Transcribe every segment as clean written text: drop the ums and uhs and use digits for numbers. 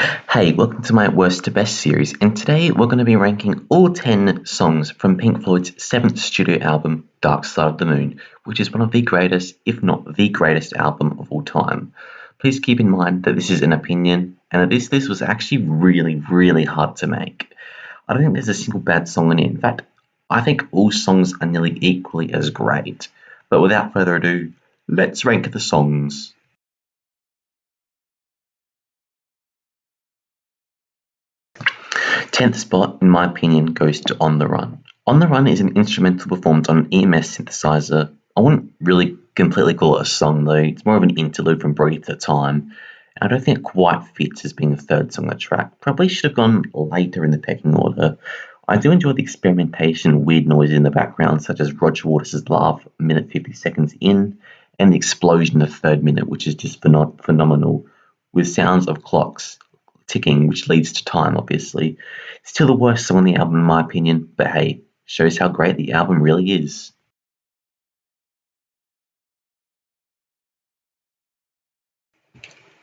Hey, welcome to my Worst to Best series, and today we're going to be ranking all 10 songs from Pink Floyd's 7th studio album, Dark Side of the Moon, which is one of the greatest, if not the greatest album of all time. Please keep in mind that this is an opinion, and that this list was actually really hard to make. I don't think there's a single bad song in it. In fact, I think all songs are nearly equally as great. But without further ado, let's rank the songs. 10th spot, in my opinion, goes to On the Run. On the Run is an instrumental performed on an EMS synthesizer. I wouldn't really completely call it a song though, it's more of an interlude from Breathe at the time. And I don't think it quite fits as being the third song on the track. Probably should have gone later in the pecking order. I do enjoy the experimentation, weird noises in the background, such as Roger Waters' laugh, minute 50 seconds in, and the explosion in the third minute, which is just phenomenal, with sounds of clocks ticking, which leads to time, obviously. Still the worst song on the album, in my opinion, but hey, shows how great the album really is.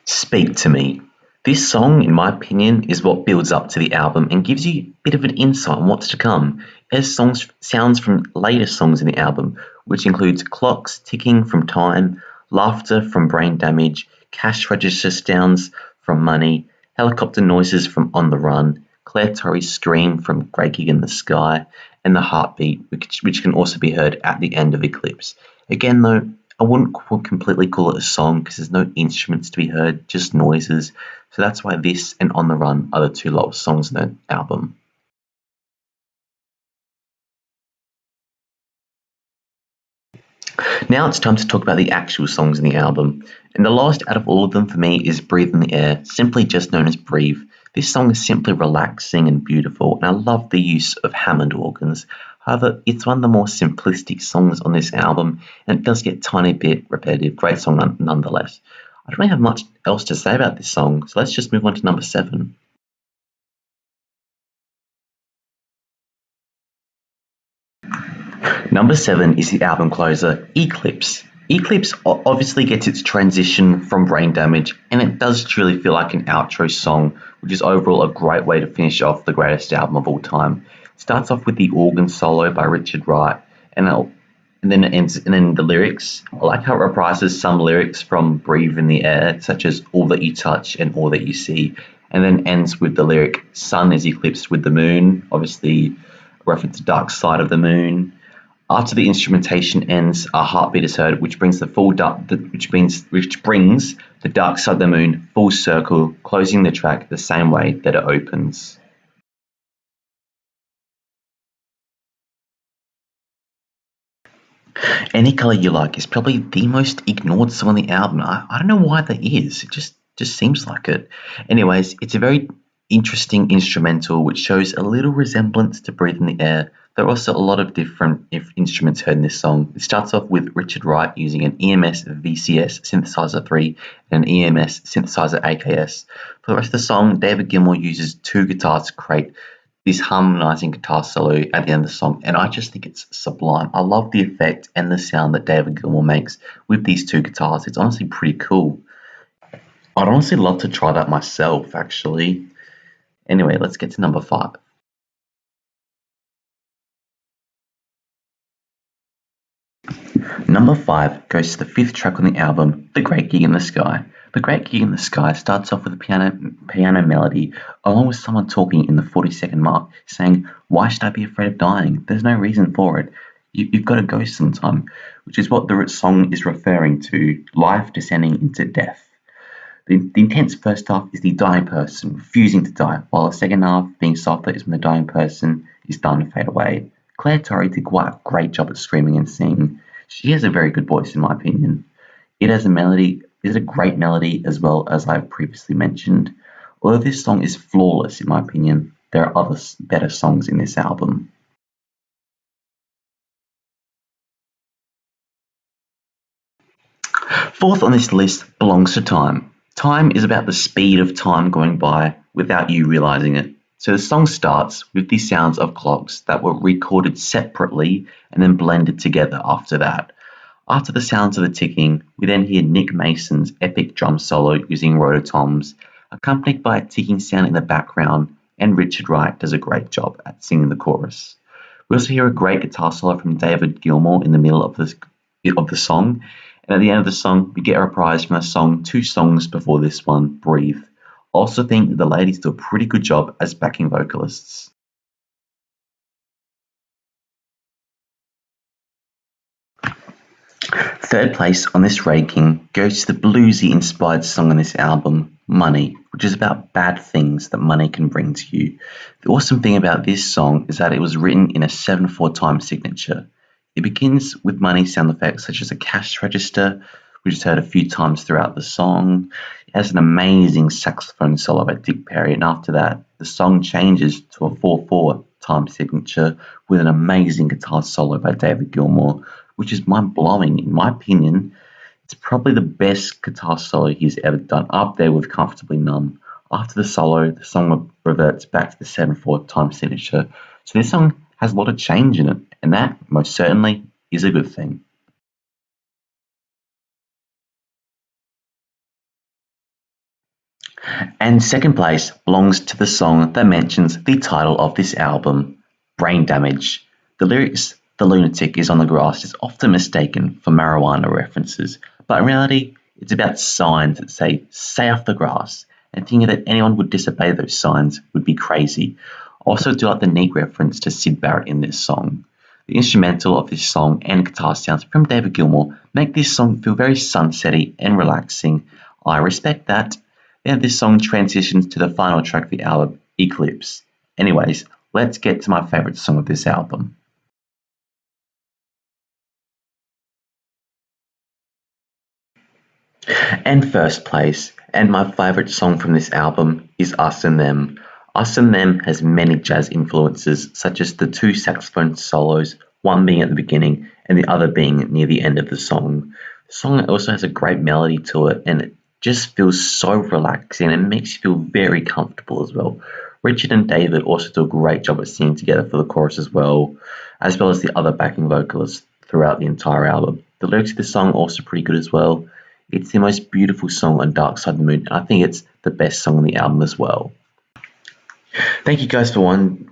Speak to Me. This song, in my opinion, is what builds up to the album and gives you a bit of an insight on what's to come. It has sounds from later songs in the album, which includes clocks ticking from time, laughter from Brain Damage, cash register sounds from Money, helicopter noises from On the Run, Claire Torrey's scream from Grey Gig in the Sky, and the heartbeat, which can also be heard at the end of Eclipse. Again, though, I wouldn't completely call it a song because there's no instruments to be heard, just noises. So that's why this and On the Run are the two lowest songs in the album. Now it's time to talk about the actual songs in the album. And the lowest out of all of them for me is Breathe in the Air, simply just known as Breathe. This song is simply relaxing and beautiful, and I love the use of Hammond organs. However, it's one of the more simplistic songs on this album, and it does get a tiny bit repetitive. Great song nonetheless. I don't really have much else to say about this song, so let's just move on to number 7. Number 7 is the album closer, Eclipse. Eclipse obviously gets its transition from Brain Damage, and it does truly feel like an outro song, which is overall a great way to finish off the greatest album of all time. It starts off with the organ solo by Richard Wright, and then it ends, and then the lyrics. I like how it reprises some lyrics from Breathe in the Air, such as All That You Touch and All That You See, and then ends with the lyric Sun is eclipsed with the moon, obviously a reference to Dark Side of the Moon. After the instrumentation ends, a heartbeat is heard, which brings which brings the Dark Side of the Moon full circle, closing the track the same way that it opens. Any Color You Like is probably the most ignored song on the album. I don't know why that is. It just seems like it. Anyways, it's a very interesting instrumental which shows a little resemblance to Breathe in the Air. There are also a lot of different instruments heard in this song. It starts off with Richard Wright using an EMS VCS synthesizer 3 and an EMS synthesizer AKS. For the rest of the song, David Gilmour uses 2 guitars to create this harmonizing guitar solo at the end of the song, and I just think it's sublime. I love the effect and the sound that David Gilmour makes with these 2 guitars. It's honestly pretty cool. I'd honestly love to try that myself, actually. Anyway, let's get to number 5. Number 5 goes to the 5th track on the album, The Great Gig in the Sky. The Great Gig in the Sky starts off with a piano melody, along with someone talking in the 40-second mark, saying, "Why should I be afraid of dying? There's no reason for it. You've got to go sometime," which is what the song is referring to, life descending into death. The intense first half is the dying person refusing to die, while the second half, being softer, is when the dying person is done to fade away. Claire Torrey did quite a great job at screaming and singing. She has a very good voice, in my opinion. It has a melody. It's a great melody, as well as I've previously mentioned. Although this song is flawless, in my opinion, there are other better songs in this album. Fourth on this list belongs to Time. Time is about the speed of time going by without you realizing it. So the song starts with the sounds of clocks that were recorded separately and then blended together after that. After the sounds of the ticking, we then hear Nick Mason's epic drum solo using rototoms, accompanied by a ticking sound in the background, and Richard Wright does a great job at singing the chorus. We also hear a great guitar solo from David Gilmour in the middle of the song, and at the end of the song, we get a reprise from a song 2 songs before this one, Breathe. I also think that the ladies do a pretty good job as backing vocalists. Third place on this ranking goes to the bluesy inspired song on this album, Money, which is about bad things that money can bring to you. The awesome thing about this song is that it was written in a 7/4 time signature. It begins with money sound effects such as a cash register, which is heard a few times throughout the song. It has an amazing saxophone solo by Dick Perry, and after that, the song changes to a 4/4 time signature with an amazing guitar solo by David Gilmour, which is mind-blowing. In my opinion, it's probably the best guitar solo he's ever done, up there with Comfortably Numb. After the solo, the song reverts back to the 7/4 time signature, so this song has a lot of change in it, and that, most certainly, is a good thing. And second place belongs to the song that mentions the title of this album, Brain Damage. The lyrics, "The lunatic is on the grass," is often mistaken for marijuana references, but in reality, it's about signs that say, "Stay off the grass," and thinking that anyone would disobey those signs would be crazy. I also do like the neat reference to Syd Barrett in this song. The instrumental of this song and guitar sounds from David Gilmour make this song feel very sunsetty and relaxing. I respect that. Then this song transitions to the final track of the album, Eclipse. Anyways, let's get to my favourite song of this album. And first place, and my favourite song from this album, is Us and Them. Us and Them has many jazz influences, such as the 2 saxophone solos, one being at the beginning and the other being near the end of the song. The song also has a great melody to it, and it just feels so relaxing and makes you feel very comfortable as well. Richard and David also do a great job at singing together for the chorus as well as the other backing vocalists throughout the entire album. The lyrics of the song are also pretty good as well. It's the most beautiful song on Dark Side of the Moon, and I think it's the best song on the album as well. Thank you guys for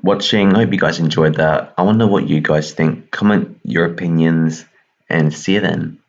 watching. I hope you guys enjoyed that. I want to know what you guys think. Comment your opinions, and see you then.